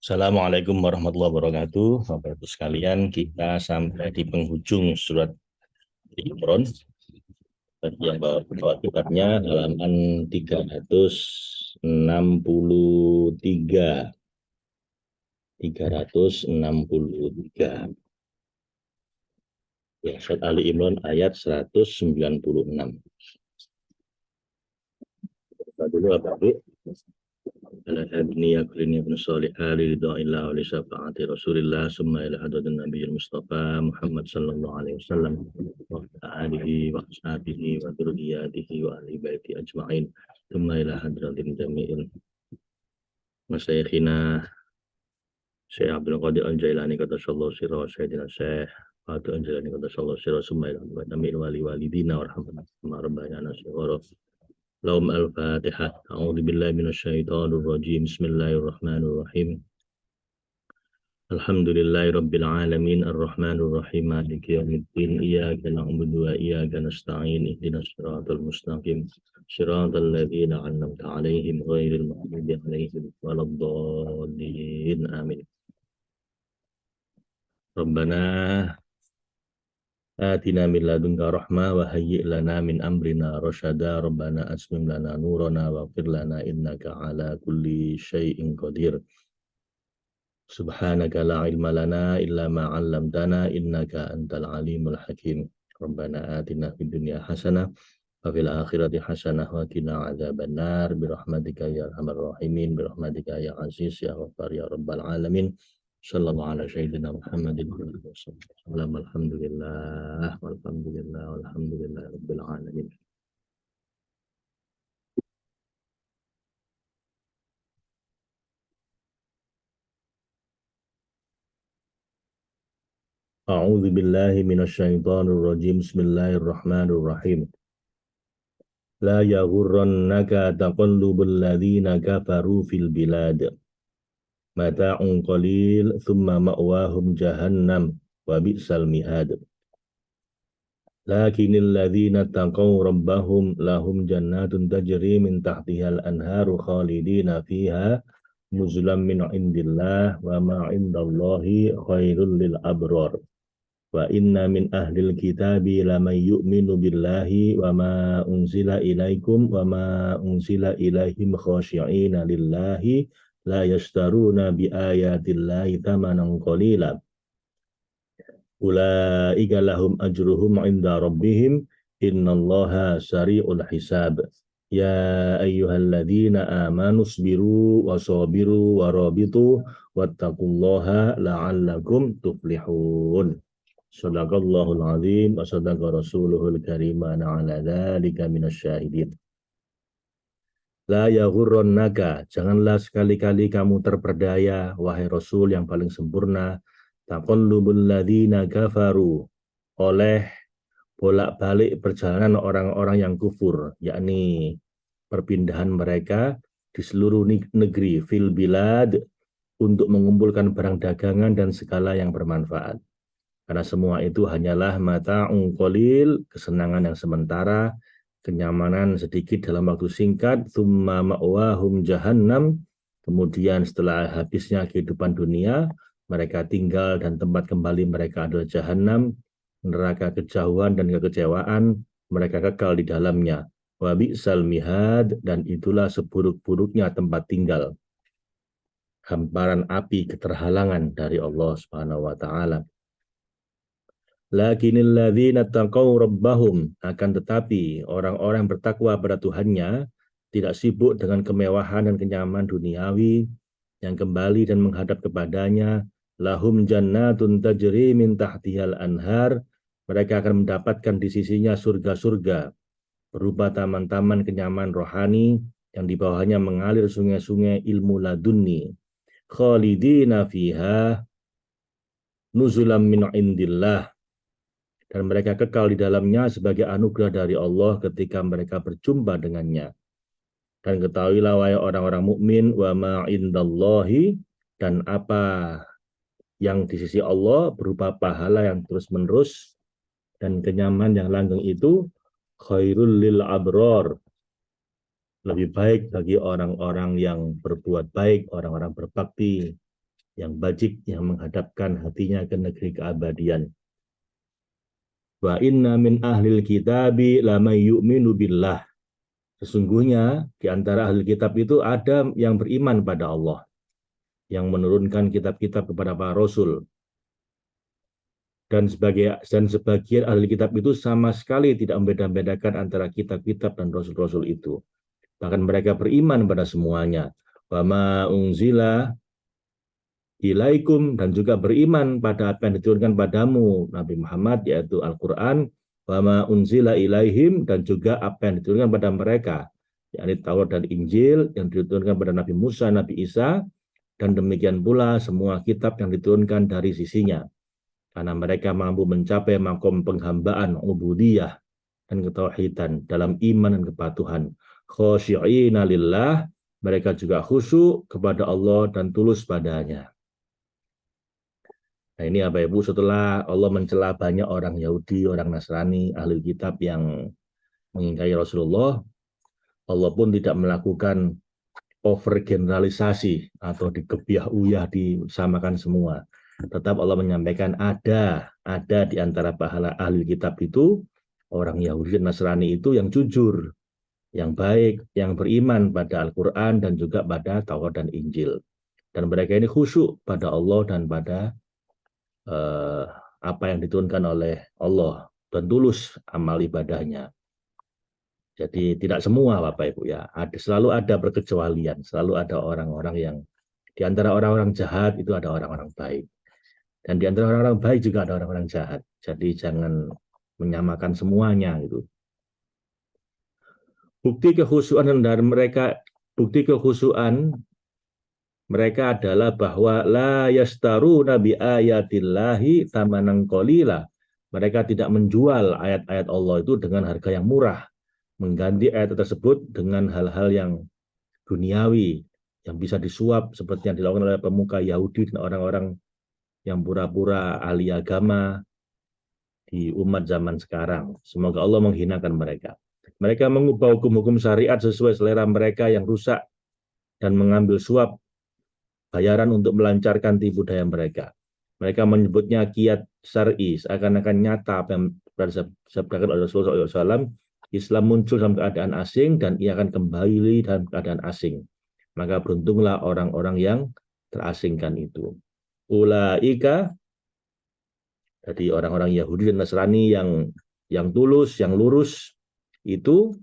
Assalamualaikum warahmatullahi wabarakatuh. Bapak Ibu sekalian, kita sampai di penghujung surat Imran. Bagi yang bawa kitabnya halaman 363. 363. Ya, surat Ali Imran ayat 196. Kita dulu Bapak Ibu. Ala habni yakulini ibn salih ali ridha illa wa li syafa'ati rasulillah summa ila hadadun nabiyil mustafa Muhammad sallallahu alaihi wasallam wa alihi wa ashabihi wa dhurriyyatihi wa ahli baiti ajma'in summa ila hadratin jami'in masyayikhina Syekh Abdul Qadir Al-Jailani kata sallallahu sirra wa sayyidina Syekh Abdul Al-Jailani kata sallallahu sirra summa ila hadratin wali walidina wa rahmatullah rabbana syuhura Lahum al-Fatihah. A'udzu billahi minasyaitonir rajim. Bismillahirrahmanirrahim. Alhamdulillahi rabbil alamin arrahmanir rahim maliki yaumiddin iyyaka na'budu wa iyyaka nasta'in ihdinas siratal mustaqim siratal ladzina an'amta 'alaihim ghairil maghdubi 'alaihim waladdallin amin. Rabbana atina min ladunka rahmah wa hayyi' lana min amrina rasyada rabbana asmim lana nurana wa fir lana innaka ala kulli syai'in qadir subhanaka la ilma lana illa ma 'allamtana innaka antal alimul hakim rabbana atina fid dunya hasanah wa fil akhirati hasanah wa qina adzabannar bi rahmatika ya arhamar rahimin bi rahmatika ya aziz ya ghaffar ya rabbal alamin. Sallallahu ala sayyidina Muhammadin wa alihi wasallam. Alhamdulillah walhamdulillah walhamdulillah rabbil alamin. A'udzu billahi minasyaitonir rajim. Bismillahirrahmanirrahim. La yaghurrannaka taqallubul ladzina kafaru fil bilad. Mata'un qalil thumma ma'wahum jahannam wa bi'sal mihad. Lakinil ladzina taqaw rabbahum lahum jannatun tajri min tahtihal anharu khalidina fiha nuzulan min indillah wa ma indallahi khairul lil abrar. Wa inna min ahlil kitabi laman yu'minu billahi wa ma unzila ilaikum wa ma unzila ilaihim khashi'ina lillahi la yashtaruna bi ayatillahi thamanan qalila ulaika lahum ajruhum inda rabbihim innallaha sari'ul hisab ya ayyuhalladzina amanu sabiru wa sabiru wa rabitu wattaqullaha la'allakum tuflihun. Shadaqallahul azim wa sadaqa rasuluhul karim wa ala dzalika minasyahidin. La yaghurrannaka, janganlah sekali-kali kamu terperdaya wahai Rasul yang paling sempurna, taqallubul ladzina kafaru, oleh bolak-balik perjalanan orang-orang yang kufur, yakni perpindahan mereka di seluruh negeri fil bilad untuk mengumpulkan barang dagangan dan segala yang bermanfaat. Karena semua itu hanyalah mata'un qalil, kesenangan yang sementara, kenyamanan sedikit dalam waktu singkat, thumma ma'wahum jahannam, kemudian setelah habisnya kehidupan dunia, mereka tinggal dan tempat kembali mereka adalah jahannam, neraka kejauhan dan kekecewaan, mereka kekal di dalamnya. Wa bi'sal mihad, dan itulah seburuk-buruknya tempat tinggal. Hamparan api keterhalangan dari Allah Subhanahu wa taala. Lakinil ladzina taqaw rabbahum, akan tetapi orang-orang bertakwa pada Tuhannya tidak sibuk dengan kemewahan dan kenyamanan duniawi, yang kembali dan menghadap kepadanya, lahum jannatun tajri min tahtihal anhar, mereka akan mendapatkan di sisinya surga-surga berupa taman-taman kenyamanan rohani yang di bawahnya mengalir sungai-sungai ilmu ladunni, khalidina fiha nuzulam min indillah, dan mereka kekal di dalamnya sebagai anugerah dari Allah ketika mereka berjumpa dengannya. Dan ketahuilah wahai orang-orang mukmin, wa ma indallahi, dan apa yang di sisi Allah berupa pahala yang terus-menerus dan kenyamanan yang langgeng itu, khairul lil abrar, lebih baik bagi orang-orang yang berbuat baik, orang-orang berbakti. yang bajik, yang menghadapkan hatinya ke negeri keabadian. Wa inna min ahlil kitabi lamay yu'minu billah. Sesungguhnya di antara ahli kitab itu ada yang beriman pada Allah, yang menurunkan kitab-kitab kepada para rasul. Dan sebagian ahli kitab itu sama sekali tidak membeda-bedakan antara kitab-kitab dan rasul-rasul itu. Bahkan mereka beriman pada semuanya. Wa ma unzila ilaikum, dan juga beriman pada apa yang diturunkan padamu Nabi Muhammad, yaitu Al-Quran. Wa ma unzila ilaihim, dan juga apa yang diturunkan pada mereka, yakni Taurat dan Injil yang diturunkan pada Nabi Musa, Nabi Isa, dan demikian pula semua kitab yang diturunkan dari sisinya, karena mereka mampu mencapai makom penghambaan, ubudiyah, dan ketauhidan dalam iman dan kepatuhan. Khosyi'ina lillah, mereka juga khusyuk kepada Allah dan tulus padanya. Nah ini Bapak Ibu, setelah Allah mencela banyak orang Yahudi, orang Nasrani, ahli kitab yang mengingkari Rasulullah, Allah pun tidak melakukan overgeneralisasi atau dikebiah-uyah, disamakan semua. Tetap Allah menyampaikan ada di antara pahala ahli kitab itu, orang Yahudi dan Nasrani itu yang jujur, yang baik, yang beriman pada Al-Quran dan juga pada Taurat dan Injil. Dan mereka ini khusyuk pada Allah dan pada apa yang diturunkan oleh Allah dan tulus amal ibadahnya. Jadi tidak semua Bapak Ibu ya, selalu ada perkecualian, selalu ada orang-orang yang di antara orang-orang jahat itu ada orang-orang baik, dan di antara orang-orang baik juga ada orang-orang jahat. Jadi jangan menyamakan semuanya gitu. Bukti kekhusyuan dari mereka, bukti kekhusyuan mereka adalah bahwa la yastaruna bi ayatillahi thamanan qalila. Mereka tidak menjual ayat-ayat Allah itu dengan harga yang murah, mengganti ayat tersebut dengan hal-hal yang duniawi yang bisa disuap seperti yang dilakukan oleh pemuka Yahudi dan orang-orang yang pura-pura ahli agama di umat zaman sekarang. Semoga Allah menghinakan mereka. Mereka mengubah hukum-hukum syariat sesuai selera mereka yang rusak dan mengambil suap bayaran untuk melancarkan tipu daya mereka. Mereka menyebutnya kiat syar'i, seakan-akan nyata apa yang disabdakan oleh Rasulullah SAW. Islam muncul dalam keadaan asing dan ia akan kembali dalam keadaan asing. Maka beruntunglah orang-orang yang terasingkan itu. Ulaika, jadi orang-orang Yahudi dan Nasrani yang tulus, yang lurus itu,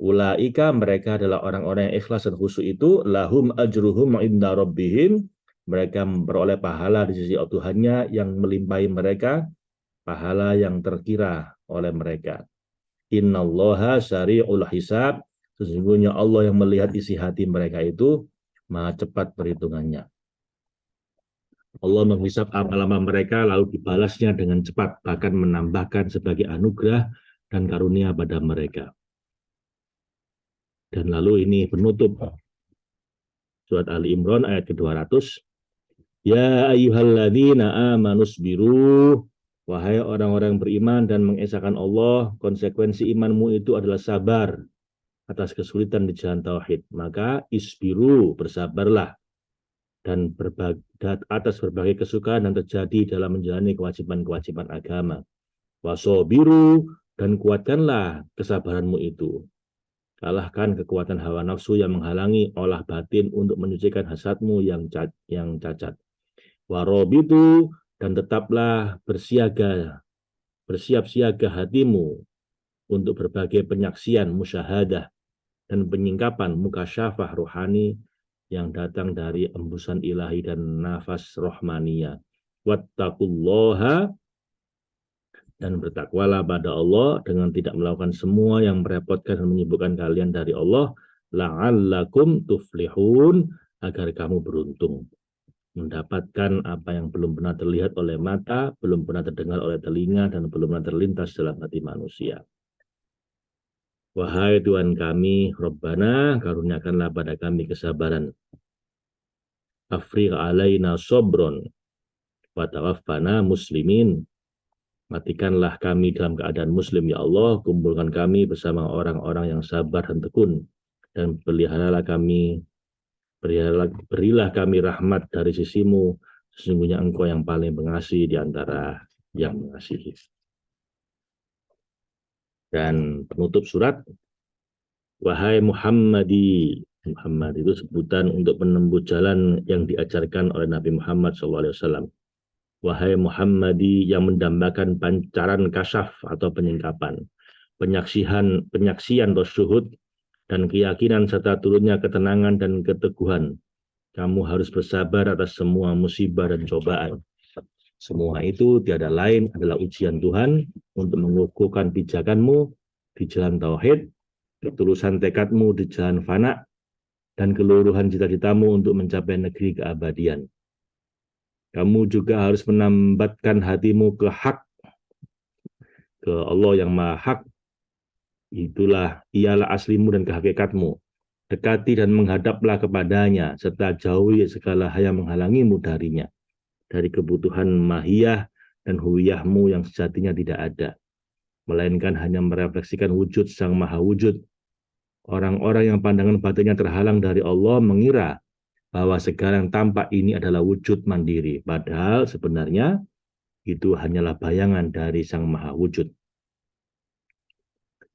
ulaika mereka adalah orang-orang yang ikhlas dan khusyuk itu, lahum ajruhum inda rabbihim, mereka memperoleh pahala di sisi Tuhannya yang melimpahi mereka, pahala yang terkira oleh mereka. Innallaha syari'ul hisab, sesungguhnya Allah yang melihat isi hati mereka itu maha cepat perhitungannya. Allah menghisap amal-amal mereka lalu dibalasnya dengan cepat, bahkan menambahkan sebagai anugerah dan karunia pada mereka. Dan lalu ini penutup surat Ali Imran ayat ke-200. Ya ayyuhalladzina amanusbiru, wahai orang-orang beriman dan mengesahkan Allah, konsekuensi imanmu itu adalah sabar atas kesulitan di jalan tauhid. Maka isbiru, bersabarlah, dan atas berbagai kesukaan yang terjadi dalam menjalani kewajiban-kewajiban agama. Wasobiru, dan kuatkanlah kesabaranmu itu. Kalahkan kekuatan hawa nafsu yang menghalangi olah batin untuk menyucikan hasadmu yang cacat. Warobitu, dan tetaplah bersiap siaga hatimu untuk berbagai penyaksian musyahadah dan penyingkapan mukasyafah rohani yang datang dari embusan ilahi dan nafas rohmaniyah. Wattaqullaha, dan bertakwalah pada Allah dengan tidak melakukan semua yang merepotkan dan menyibukkan kalian dari Allah, la'allakum tuflihun, agar kamu beruntung mendapatkan apa yang belum pernah terlihat oleh mata, belum pernah terdengar oleh telinga, dan belum pernah terlintas dalam hati manusia. Wahai Tuhan kami, Rabbana, karuniakanlah pada kami kesabaran. Afriq alaina sobron, wa tawaffana muslimin. Matikanlah kami dalam keadaan muslim, ya Allah. Kumpulkan kami bersama orang-orang yang sabar dan tekun. Dan peliharalah kami Berilah kami rahmat dari sisimu, sesungguhnya engkau yang paling pengasih di antara yang mengasihi. Dan penutup surat, wahai Muhammadi. Muhammad itu sebutan untuk menembus jalan yang diajarkan oleh Nabi Muhammad SAW. Wahai Muhammadi yang mendambakan pancaran kasyaf atau penyingkapan, penyaksian atau syuhud, dan keyakinan serta turunnya ketenangan dan keteguhan. Kamu harus bersabar atas semua musibah dan cobaan. Semua itu tiada lain adalah ujian Tuhan untuk mengukuhkan pijakanmu di jalan tauhid, ketulusan tekadmu di jalan fana, dan keluruhan cita-citamu untuk mencapai negeri keabadian. Kamu juga harus menambatkan hatimu ke hak, ke Allah yang maha hak. Ialah aslimu dan kehakikatmu. Dekati dan menghadaplah kepadanya, serta jauhi segala hal yang menghalangimu darinya, dari kebutuhan mahiyah dan huwiyahmu yang sejatinya tidak ada, melainkan hanya merefleksikan wujud sang maha wujud. Orang-orang yang pandangan batinnya terhalang dari Allah mengira bahwa segala yang tampak ini adalah wujud mandiri, padahal sebenarnya itu hanyalah bayangan dari sang maha wujud.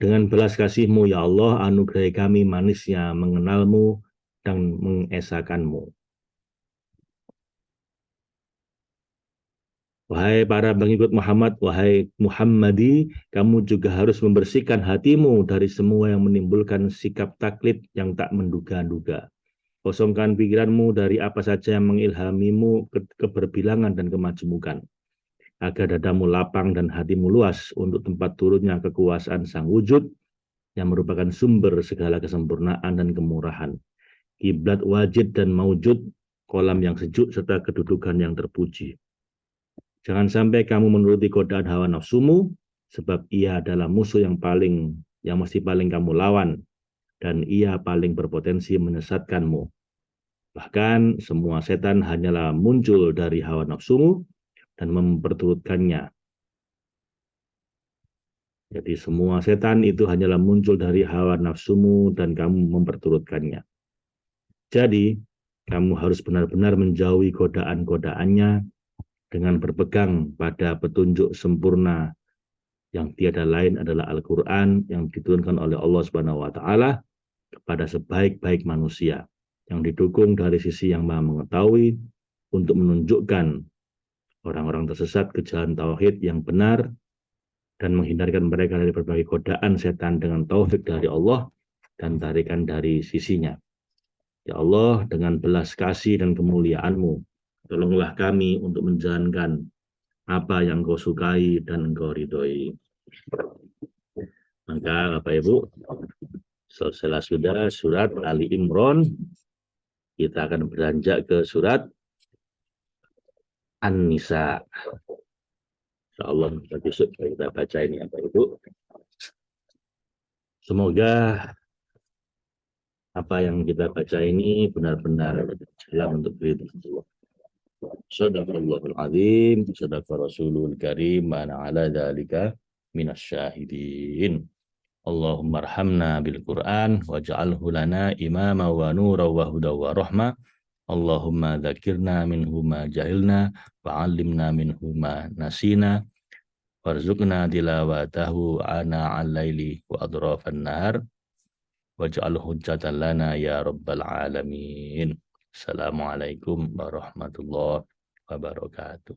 Dengan belas kasih-Mu ya Allah, anugerahi kami manisnya mengenal-Mu dan mengesakan-Mu. Wahai para pengikut Muhammad, wahai Muhammadi, kamu juga harus membersihkan hatimu dari semua yang menimbulkan sikap taklid yang tak menduga-duga. Kosongkan pikiranmu dari apa saja yang mengilhamimu keberbilangan dan kemajemukan, agar dadamu lapang dan hatimu luas untuk tempat turunnya kekuasaan sang wujud yang merupakan sumber segala kesempurnaan dan kemurahan, kiblat wajid dan maujud, kolam yang sejuk serta kedudukan yang terpuji. Jangan sampai kamu menuruti godaan hawa nafsumu, sebab ia adalah musuh yang mesti paling kamu lawan, dan ia paling berpotensi menyesatkanmu. Bahkan semua setan hanyalah muncul dari hawa nafsumu dan memperturutkannya. Jadi semua setan itu hanyalah muncul dari hawa nafsumu dan kamu memperturutkannya. Jadi kamu harus benar-benar menjauhi godaan-godaannya dengan berpegang pada petunjuk sempurna yang tiada lain adalah Al-Quran yang diturunkan oleh Allah Subhanahu wa Ta'ala kepada sebaik-baik manusia, yang didukung dari sisi yang maha mengetahui untuk menunjukkan orang-orang tersesat ke jalan tauhid yang benar dan menghindarkan mereka dari berbagai godaan setan dengan taufik dari Allah dan tarikan dari sisinya. Ya Allah, dengan belas kasih dan kemuliaan-Mu, tolonglah kami untuk menjalankan apa yang Kau sukai dan Engkau ridhoi. Maka Bapak Ibu, selesai sudah surat Ali Imran, kita akan beranjak ke surat An-Nisa. Insyaallah besok kita baca ini Bapak Ibu. Semoga apa yang kita baca ini benar-benar jalan untuk ridho. Shadaqallahul azim, sadaqa rasulul karim, mana ala dzalika minasyahidin. Allahumma arhamna bil Qur'an waj'alhu lana imama wa nura wa huda wa rahma. Allahumma dzakirna minhu ma jahilna wa 'allimna minhu ma nasina warzuqna tilawatahu ana al-laili wa adrafan nahar waj'al hujjatan lana ya rabbal alamin. Assalamualaikum warahmatullahi wabarakatuh.